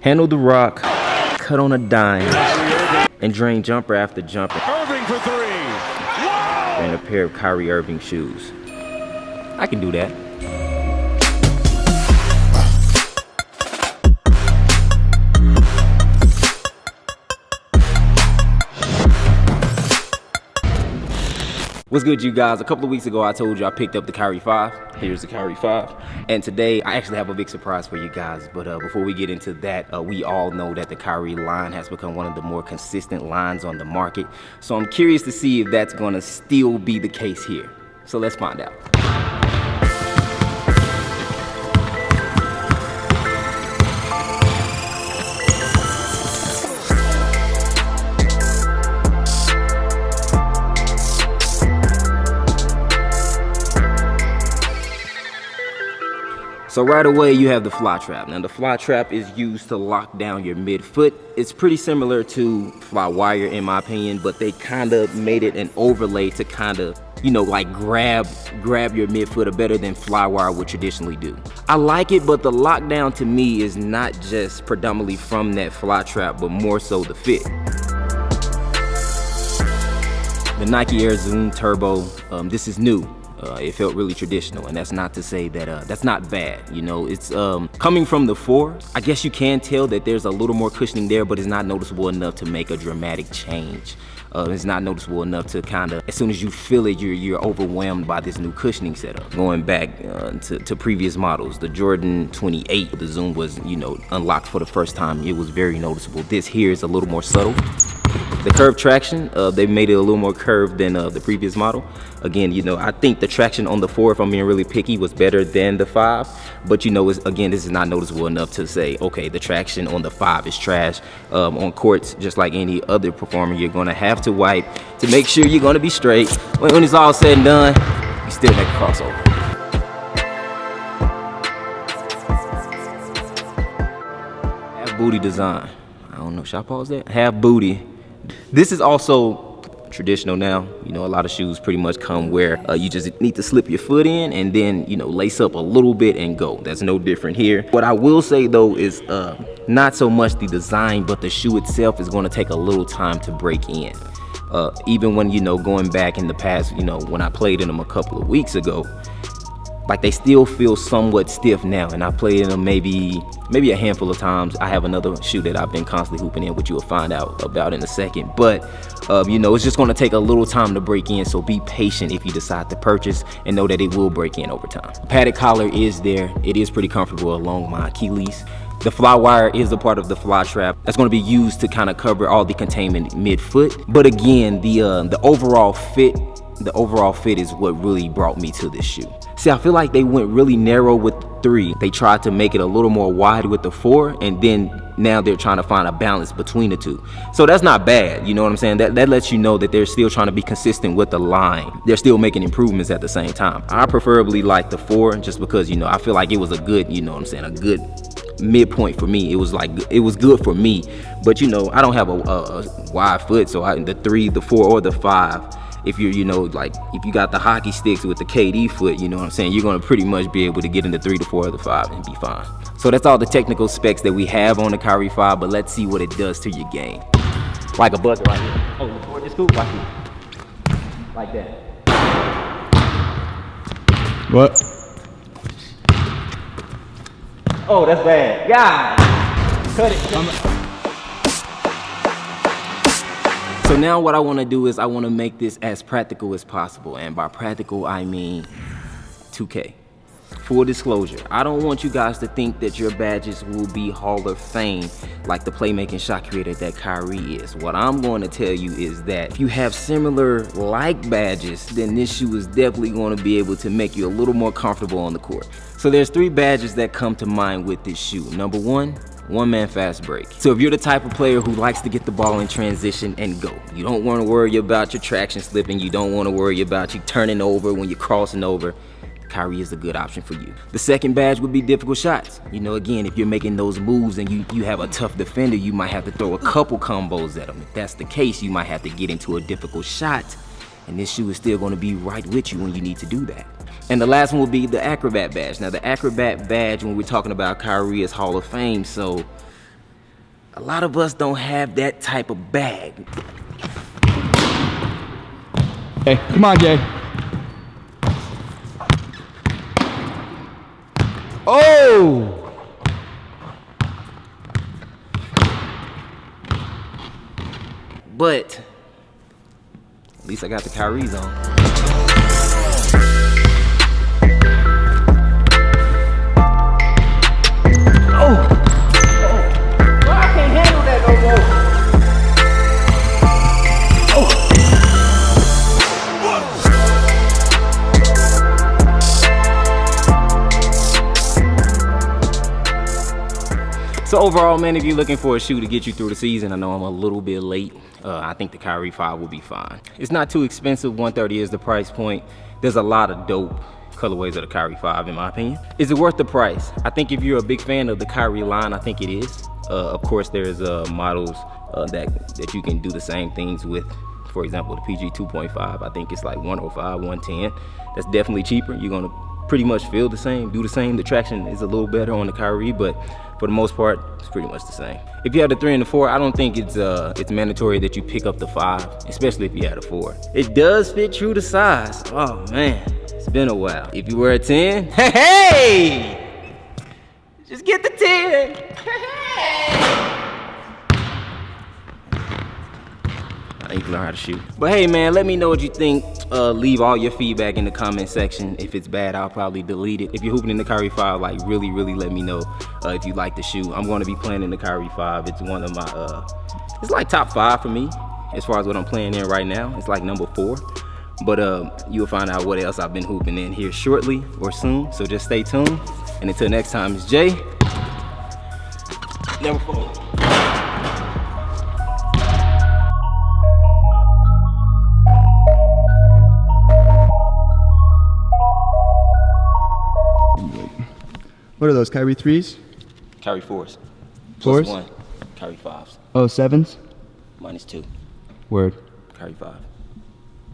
Handle the rock, cut on a dime, and drain jumper after jumper. Irving for three. Wow! And a pair of Kyrie Irving shoes. I can do that. What's good, you guys? A couple of weeks ago, I told you I picked up the KYRIE 5. Here's the KYRIE 5. And today, I actually have a big surprise for you guys. But before we get into that, we all know that the KYRIE line has become one of the more consistent lines on the market. So I'm curious to see if that's going to still be the case here. So let's find out. So right away you have the fly trap. Now the fly trap is used to lock down your midfoot. It's pretty similar to fly wire in my opinion, but they kind of made it an overlay to kind of, you know, like grab your midfoot better than fly wire would traditionally do. I like it, but the lockdown to me is not just predominantly from that fly trap, but more so the fit. The Nike Air Zoom Turbo, this is new. It felt really traditional, and that's not to say that that's not bad. You know, it's coming from the 4. I guess you can tell that there's a little more cushioning there, but it's not noticeable enough to make a dramatic change. It's not noticeable enough to kind of, as soon as you feel it, you're overwhelmed by this new cushioning setup. Going back to previous models, the Jordan 28, the Zoom was, you know, unlocked for the first time. It was very noticeable. This here is a little more subtle. The curved traction, they made it a little more curved than the previous model. Again, you know, I think the traction on the 4, if I'm being really picky, was better than the 5. But you know, again, this is not noticeable enough to say, okay, the traction on the 5 is trash. On courts, just like any other performer, you're gonna have to wipe to make sure you're gonna be straight. When it's all said and done, you still make a crossover. Half booty design. I don't know, should I pause that? Half booty. This is also traditional now. You know, a lot of shoes pretty much come where you just need to slip your foot in and then, you know, lace up a little bit and go. That's no different here. What I will say though is not so much the design, but the shoe itself is going to take a little time to break in. Even when, you know, going back in the past, you know, when I played in them a couple of weeks ago, like they still feel somewhat stiff now, and I played in them maybe a handful of times. I have another shoe that I've been constantly hooping in, which you will find out about in a second. But you know, it's just going to take a little time to break in, so be patient if you decide to purchase, and know that it will break in over time. Padded collar is there. It is pretty comfortable along my Achilles. The fly wire is a part of the fly trap that's going to be used to kind of cover all the containment midfoot. But again, the overall fit is what really brought me to this shoe. See, I feel like they went really narrow with the 3. They tried to make it a little more wide with the 4, and then now they're trying to find a balance between the 2. So that's not bad, you know what I'm saying? That lets you know that they're still trying to be consistent with the line. They're still making improvements at the same time. I preferably like the 4 just because, you know, I feel like it was a good, you know what I'm saying, a good midpoint for me. It was like, it was good for me. But you know, I don't have a wide foot, so the 3, the 4, or the 5. If you're, you know, like if you got the hockey sticks with the KD foot, you know what I'm saying, you're going to pretty much be able to get in the 3, the 4, or the 5 and be fine. So that's all the technical specs that we have on the KYRIE 5, but let's see what it does to your game. Like a bucket right here. Oh, toward this scoop, watch it. Like that. What? Oh, that's bad. God! Cut it. So now what I want to do is I want to make this as practical as possible, and by practical I mean 2K. Full disclosure, I don't want you guys to think that your badges will be Hall of Fame like the playmaking shot creator that KYRIE is. What I'm going to tell you is that if you have similar like badges, then this shoe is definitely going to be able to make you a little more comfortable on the court. So there's 3 badges that come to mind with this shoe. Number 1, one-man fast break. So if you're the type of player who likes to get the ball in transition and go, you don't want to worry about your traction slipping, you don't want to worry about you turning over when you're crossing over, KYRIE is a good option for you. The second badge would be difficult shots. You know, again, if you're making those moves and you have a tough defender, you might have to throw a couple combos at them. If that's the case, you might have to get into a difficult shot, and this shoe is still going to be right with you when you need to do that. And the last one will be the Acrobat badge. Now the Acrobat badge, when we're talking about KYRIE, is Hall of Fame, so A lot of us don't have that type of bag. Hey, come on, Jay. Oh! But at least I got the KYRIEs on. Oh! Bro, I can't handle that no more. So overall, man, if you're looking for a shoe to get you through the season, I know I'm a little bit late. I think the KYRIE 5 will be fine. It's not too expensive. $130 is the price point. There's a lot of dope colorways of the KYRIE 5, in my opinion. Is it worth the price? I think if you're a big fan of the KYRIE line, I think it is. Of course, there's models that you can do the same things with. For example, the PG 2.5, I think it's like 105, 110. That's definitely cheaper. You're gonna pretty much feel the same, do the same. The traction is a little better on the KYRIE, but for the most part, it's pretty much the same. If you have the 3 and the 4, I don't think it's mandatory that you pick up the 5, especially if you had a 4. It does fit true to size. Oh man, it's been a while. If you wear a 10, hey, just get the 10. I need to learn how to shoot. But hey man, let me know what you think. Leave all your feedback in the comment section. If it's bad, I'll probably delete it. If you're hooping in the KYRIE 5, like really let me know if you like the shoe. I'm gonna be playing in the KYRIE 5. It's one of my, it's like top 5 for me as far as what I'm playing in right now. It's like number 4. But you'll find out what else I've been hooping in here shortly or soon. So just stay tuned. And until next time, it's Jay. Never fold. What are those, KYRIE 3s? KYRIE 4s. 4s? +1. KYRIE 5s. Oh, 7s? -2. Word. KYRIE 5.